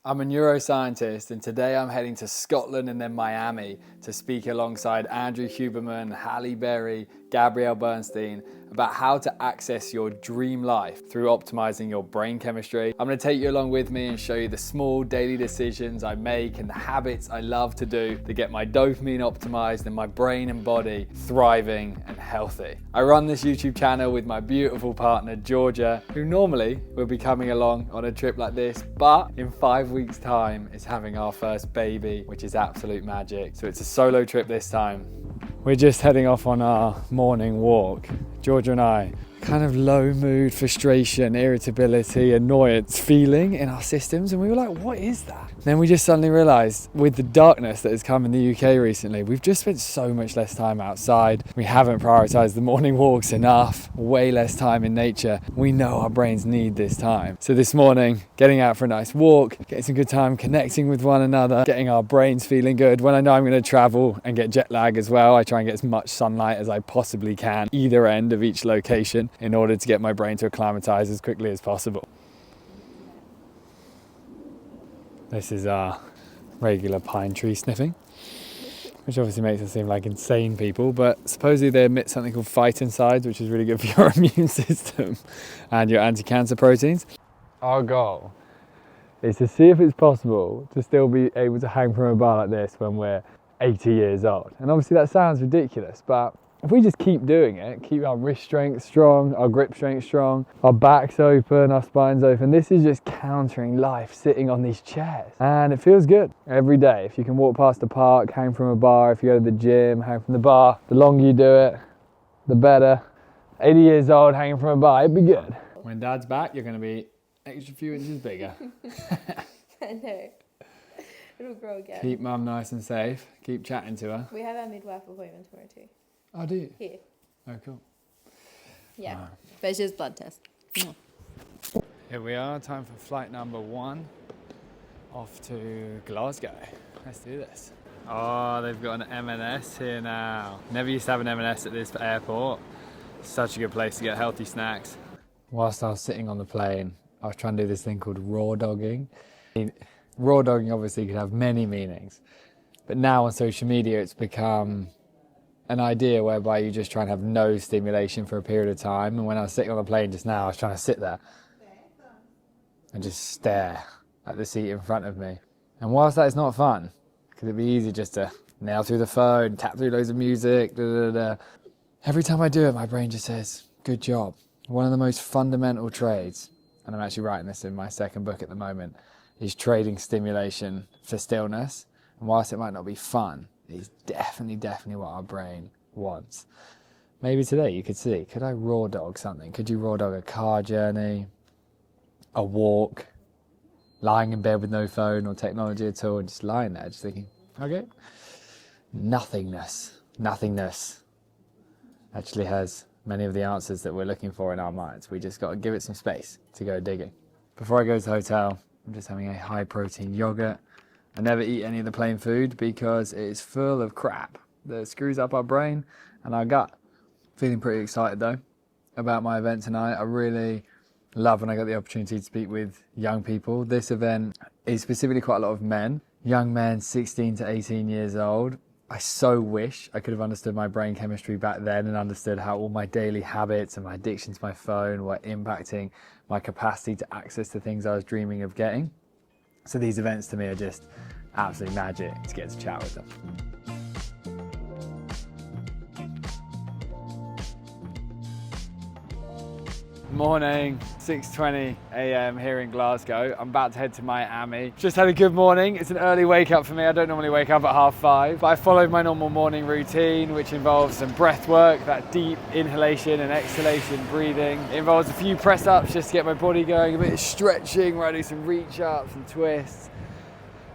I'm a neuroscientist, and today I'm heading to Scotland and then Miami to speak alongside Andrew Huberman, Halle Berry, Gabrielle Bernstein about how to access your dream life through optimizing your brain chemistry. I'm going to take you along with me and show you the small daily decisions I make and the habits I love to do to get my dopamine optimized and my brain and body thriving and healthy. I run this YouTube channel with my beautiful partner Georgia, who normally would be coming along on a trip like this, but in 5 weeks time is having our first baby, which is absolute magic. So it's a solo trip this time. We're just heading off on our morning walk. Georgia and I, kind of low mood, frustration, irritability, annoyance feeling in our systems, and we were like, what is that? Then we just suddenly realized, with the darkness that has come in the UK recently, we've just spent so much less time outside. We haven't prioritized the morning walks enough, way less time in nature. We know our brains need this time. So this morning, getting out for a nice walk, getting some good time connecting with one another, getting our brains feeling good. When I know I'm going to travel and get jet lag as well, I try and get as much sunlight as I possibly can, either end of each location, in order to get my brain to acclimatize as quickly as possible. This is our regular pine tree sniffing, which obviously makes us seem like insane people, but supposedly they emit something called phytoncides, which is really good for your immune system and your anti-cancer proteins. Our goal is to see if it's possible to still be able to hang from a bar like this when we're 80 years old. And obviously that sounds ridiculous, but if we just keep doing it, keep our wrist strength strong, our grip strength strong, our backs open, our spines open, this is just countering life sitting on these chairs. And it feels good every day. If you can walk past a park, hang from a bar, if you go to the gym, hang from the bar, the longer you do it, the better. 80 years old, hanging from a bar, it'd be good. When Dad's back, you're going to be extra few inches bigger. I know. It'll grow again. Keep Mum nice and safe. Keep chatting to her. We have our midwife appointment tomorrow too. Oh, do you? Here. Oh, cool. Yeah. But it's just blood test. Here we are, time for flight number 1 off to Glasgow. Let's do this. Oh, they've got an M&S here now. Never used to have an M&S at this airport. Such a good place to get healthy snacks. Whilst I was sitting on the plane, I was trying to do this thing called raw dogging. Raw dogging obviously could have many meanings, but now on social media it's become an idea whereby you just try and have no stimulation for a period of time. And when I was sitting on the plane just now, I was trying to sit there and just stare at the seat in front of me. And whilst that is not fun, because it'd be easy just to nail through the phone, tap through loads of music, every time I do it, my brain just says, good job. One of the most fundamental trades, and I'm actually writing this in my second book at the moment, is trading stimulation for stillness. And whilst it might not be fun, it's definitely what our brain wants. Maybe today you could see, could I raw dog something? Could you raw dog a car journey, a walk, lying in bed with no phone or technology at all, and just lying there, just thinking, okay. Nothingness actually has many of the answers that we're looking for in our minds. We just got to give it some space to go digging. Before I go to the hotel, I'm just having a high protein yogurt. I never eat any of the plain food because it is full of crap that screws up our brain and our gut. Feeling pretty excited though about my event tonight. I really love when I get the opportunity to speak with young people. This event is specifically quite a lot of men, young men 16 to 18 years old. I so wish I could have understood my brain chemistry back then and understood how all my daily habits and my addiction to my phone were impacting my capacity to access the things I was dreaming of getting. So these events to me are just absolute magic to get to chat with them. Morning, 6:20 a.m. here in Glasgow. I'm about to head to Miami. Just had a good morning. It's an early wake up for me. I don't normally wake up at 5:30, but I followed my normal morning routine, which involves some breath work, that deep inhalation and exhalation breathing. It involves a few press ups just to get my body going, a bit of stretching where I do some reach ups and twists.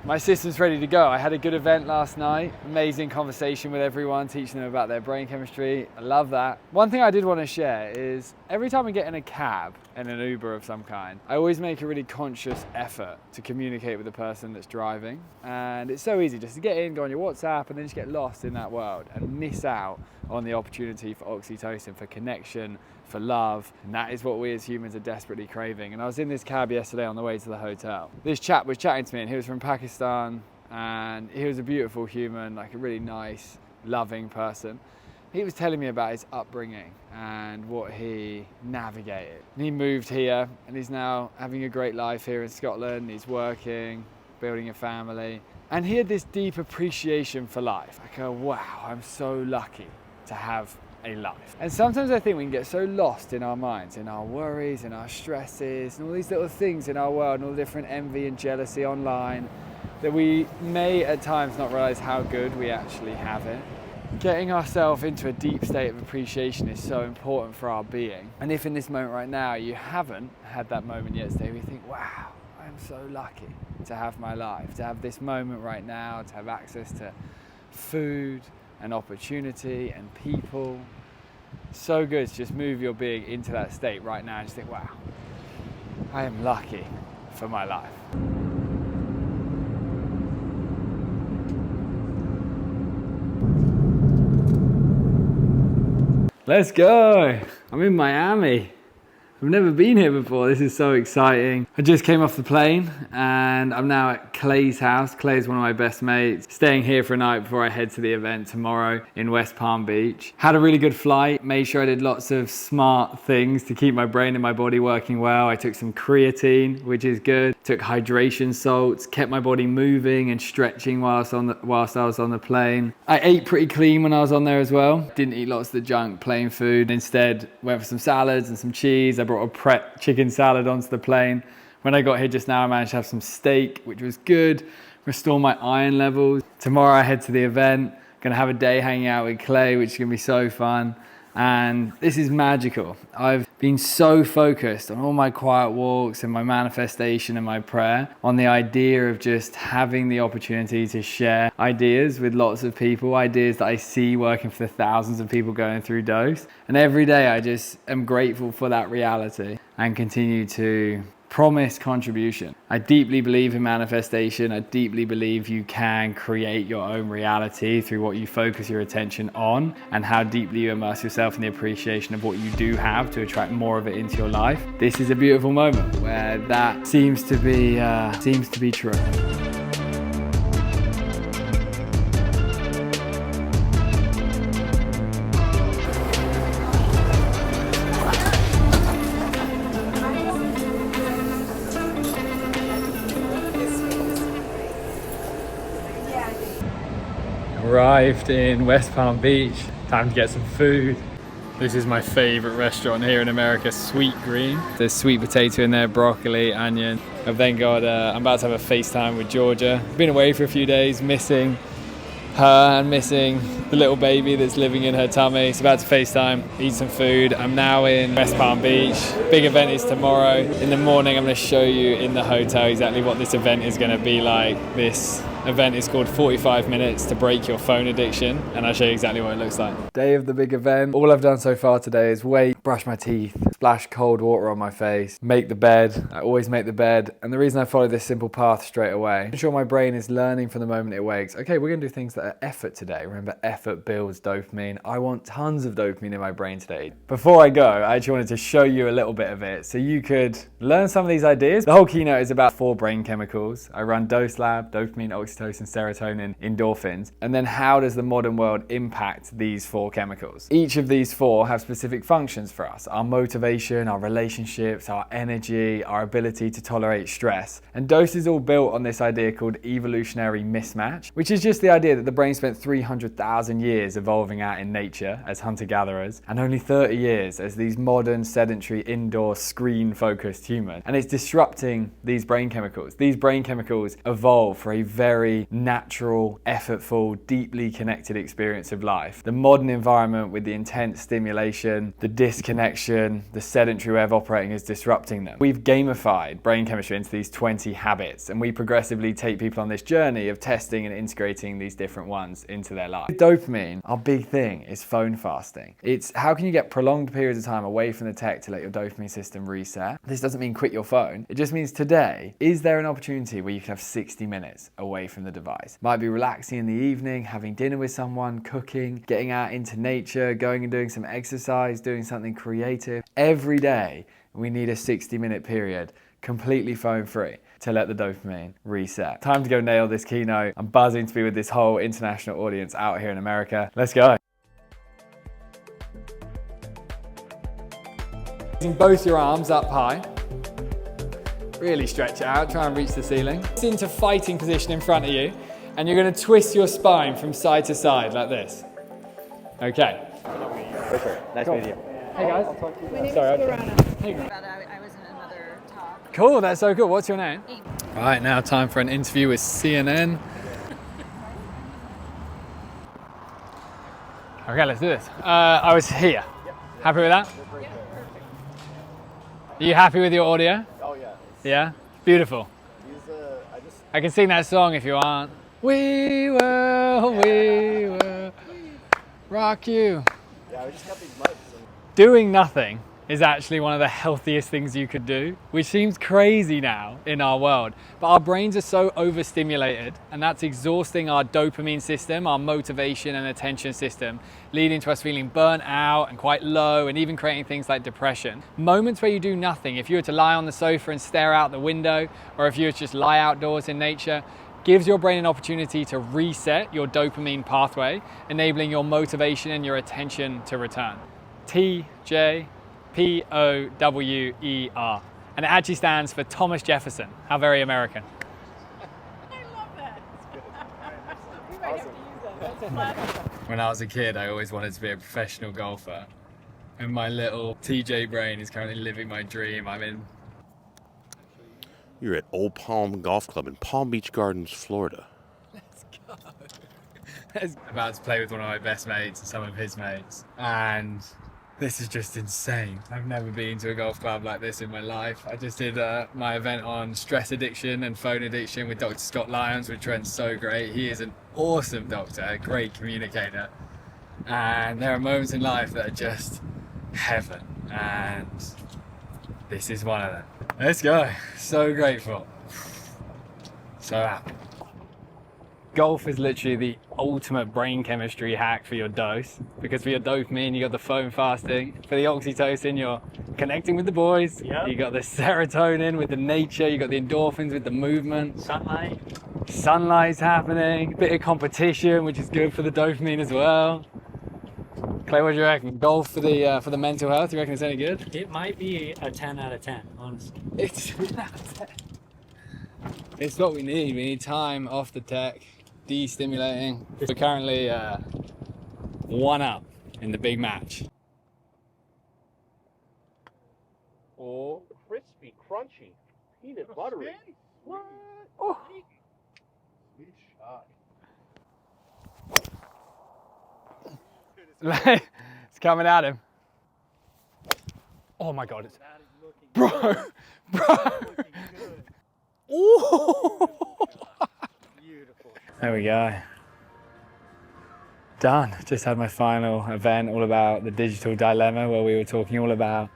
My system's ready to go. I had a good event last night. Amazing conversation with everyone, teaching them about their brain chemistry. I love that. One thing I did want to share is Every time I get in a cab and an Uber of some kind, I always make a really conscious effort to communicate with the person that's driving. And it's so easy just to get in, go on your WhatsApp, and then just get lost in that world and miss out on the opportunity for oxytocin, for connection, for love. And that is what we as humans are desperately craving. And I was in this cab yesterday on the way to the hotel. This chap was chatting to me, and he was from Pakistan, and he was a beautiful human, like a really nice, loving person. He was telling me about his upbringing and what he navigated. And he moved here, and he's now having a great life here in Scotland. He's working, building a family. And he had this deep appreciation for life. Like, oh, wow, I'm so lucky to have a life. And sometimes I think we can get so lost in our minds, in our worries, in our stresses, and all these little things in our world, and all the different envy and jealousy online, that we may at times not realize how good we actually have it. Getting ourselves into a deep state of appreciation is so important for our being. And if in this moment right now you haven't had that moment yet today, we think, wow, I'm so lucky to have my life, to have this moment right now, to have access to food and opportunity and people. So good to just move your being into that state right now and just think, wow, I am lucky for my life. Let's go! I'm in Miami. I've never been here before. This is so exciting. I just came off the plane and I'm now at Clay's house. Clay is one of my best mates. Staying here for a night before I head to the event tomorrow in West Palm Beach. Had a really good flight. Made sure I did lots of smart things to keep my brain and my body working well. I took some creatine, which is good. Took hydration salts. Kept my body moving and stretching whilst I was on the plane. I ate pretty clean when I was on there as well. Didn't eat lots of the junk, plain food. Instead, went for some salads and some cheese. I brought a prep chicken salad onto the plane. When I got here just now, I managed to have some steak, which was good. Restore my iron levels. Tomorrow I head to the event. Gonna have a day hanging out with Clay, which is gonna be so fun. And this is magical. I've been so focused on all my quiet walks and my manifestation and my prayer on the idea of just having the opportunity to share ideas with lots of people, ideas that I see working for the thousands of people going through Dose. And every day I just am grateful for that reality and continue to promise contribution. I deeply believe in manifestation. I deeply believe you can create your own reality through what you focus your attention on and how deeply you immerse yourself in the appreciation of what you do have to attract more of it into your life. This is a beautiful moment where that seems to be true. Arrived in West Palm Beach, time to get some food. This is my favorite restaurant here in America, Sweet Green. There's sweet potato in there, broccoli, onion. I've then got, I'm about to have a FaceTime with Georgia. Been away for a few days, missing her and missing the little baby that's living in her tummy. So about to FaceTime, eat some food. I'm now in West Palm Beach. Big event is tomorrow. In the morning, I'm gonna show you in the hotel exactly what this event is gonna be like. This event is called 45 Minutes to Break Your Phone Addiction, and I'll show you exactly what it looks like. Day of the big event. All I've done so far today is wait, brush my teeth, splash cold water on my face, make the bed. I always make the bed, and the reason I follow this simple path straight away, ensure my brain is learning from the moment it wakes. Okay, we're gonna do things that are effort today. Remember, effort builds dopamine. I want tons of dopamine in my brain today. Before I go, I actually wanted to show you a little bit of it so you could learn some of these ideas. The whole keynote is about 4 brain chemicals. I run Dose Lab, dopamine, oxytocin, serotonin, endorphins, and then how does the modern world impact these 4 chemicals? Each of these 4 have specific functions for us: our motivation, our relationships, our energy, our ability to tolerate stress. And Dose is all built on this idea called evolutionary mismatch, which is just the idea that the brain spent 300,000 years evolving out in nature as hunter-gatherers, and only 30 years as these modern, sedentary, indoor, screen-focused humans. And it's disrupting these brain chemicals. These brain chemicals evolve for a very natural, effortful, deeply connected experience of life. The modern environment with the intense stimulation, the disconnection, the sedentary way of operating is disrupting them. We've gamified brain chemistry into these 20 habits, and we progressively take people on this journey of testing and integrating these different ones into their life. With dopamine, our big thing is phone fasting. It's how can you get prolonged periods of time away from the tech to let your dopamine system reset. This doesn't mean quit your phone. It just means today, is there an opportunity where you can have 60 minutes away from the device? Might be relaxing in the evening, having dinner with someone, cooking, getting out into nature, going and doing some exercise, doing something creative. Every day, we need a 60-minute period, completely phone-free, to let the dopamine reset. Time to go nail this keynote. I'm buzzing to be with this whole international audience out here in America. Let's go. Using both your arms up high. Really stretch it out, try and reach the ceiling. It's into fighting position in front of you, and you're gonna twist your spine from side to side like this. Okay. Nice meeting you. Hey guys. My name is Sorry. Lorana. Hey. I was in another talk. Cool, that's so cool. What's your name? Amy. All right, now time for an interview with CNN. Okay, let's do this. I was here. Happy with that? Are you happy with your audio? Oh yeah. Yeah? Beautiful. I can sing that song if you want. We will rock you. Yeah, we just got these mics. Doing nothing is actually one of the healthiest things you could do, which seems crazy now in our world. But our brains are so overstimulated, and that's exhausting our dopamine system, our motivation and attention system, leading to us feeling burnt out and quite low, and even creating things like depression. Moments where you do nothing, if you were to lie on the sofa and stare out the window, or if you were to just lie outdoors in nature, gives your brain an opportunity to reset your dopamine pathway, enabling your motivation and your attention to return. TJPOWER. And it actually stands for Thomas Jefferson. How very American. I love that. We might have to use that. That's classic. When I was a kid, I always wanted to be a professional golfer. And my little TJ brain is currently living my dream. I'm in. You're at Old Palm Golf Club in Palm Beach Gardens, Florida. Let's go. About to play with one of my best mates and some of his mates. And this is just insane. I've never been to a golf club like this in my life. I just did my event on stress addiction and phone addiction with Dr. Scott Lyons, which went so great. He is an awesome doctor, a great communicator. And there are moments in life that are just heaven. And this is one of them. Let's go. So grateful. So happy. Golf is literally the ultimate brain chemistry hack for your dose, because for your dopamine, you got the phone fasting. For the oxytocin, you're connecting with the boys. Yep. You got the serotonin with the nature. You got the endorphins with the movement. Sunlight. Sunlight's happening. Bit of competition, which is good for the dopamine as well. Clay, what do you reckon? Golf for the mental health? You reckon it's any good? It might be a 10 out of 10, honestly. It's what we need. We need time off the tech. De-stimulating. We're currently 1-up in the big match. Oh, crispy, crunchy, peanut buttery. What? Oh. Sweet shot. It's coming at him. Oh my God! It's... Bro. Ooh. There we go. Done. Just had my final event all about the digital dilemma, where we were talking all about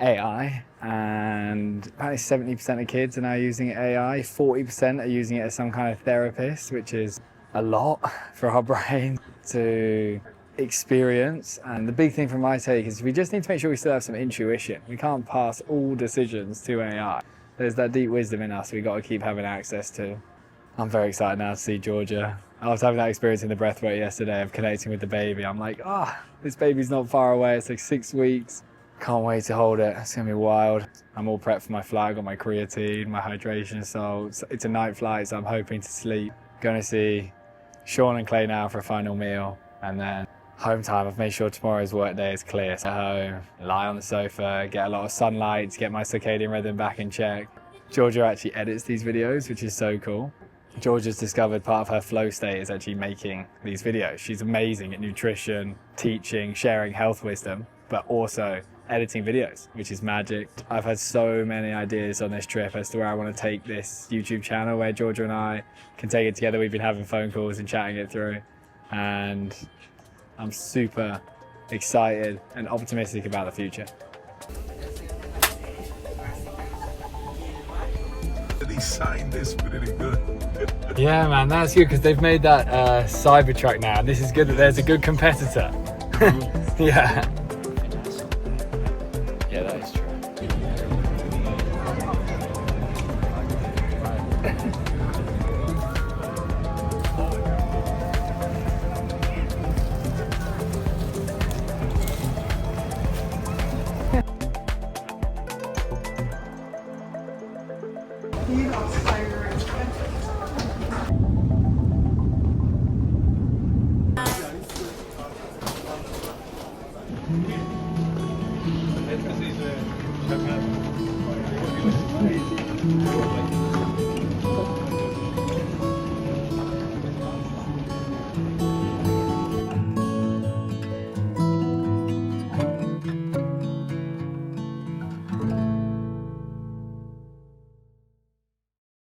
AI, and about 70% of kids are now using AI. 40% are using it as some kind of therapist, which is a lot for our brain to experience. And the big thing from my take is we just need to make sure we still have some intuition. We can't pass all decisions to AI. There's that deep wisdom in us we've got to keep having access to. I'm very excited now to see Georgia. I was having that experience in the breathwork yesterday of connecting with the baby. I'm like, this baby's not far away. It's like 6 weeks. Can't wait to hold it. It's gonna be wild. I'm all prepped for my flight. I've got my creatine, my hydration salts. It's a night flight, so I'm hoping to sleep. Gonna see Sean and Clay now for a final meal, and then home time. I've made sure tomorrow's work day is clear. So home, lie on the sofa, get a lot of sunlight to get my circadian rhythm back in check. Georgia actually edits these videos, which is so cool. Georgia's discovered part of her flow state is actually making these videos. She's amazing at nutrition, teaching, sharing health wisdom, but also editing videos, which is magic. I've had so many ideas on this trip as to where I want to take this YouTube channel, where Georgia and I can take it together. We've been having phone calls and chatting it through, and I'm super excited and optimistic about the future. He signed this pretty good. Yeah, man, that's good because they've made that Cybertruck now, and this is good that there's a good competitor. Yeah. Yeah, that is true.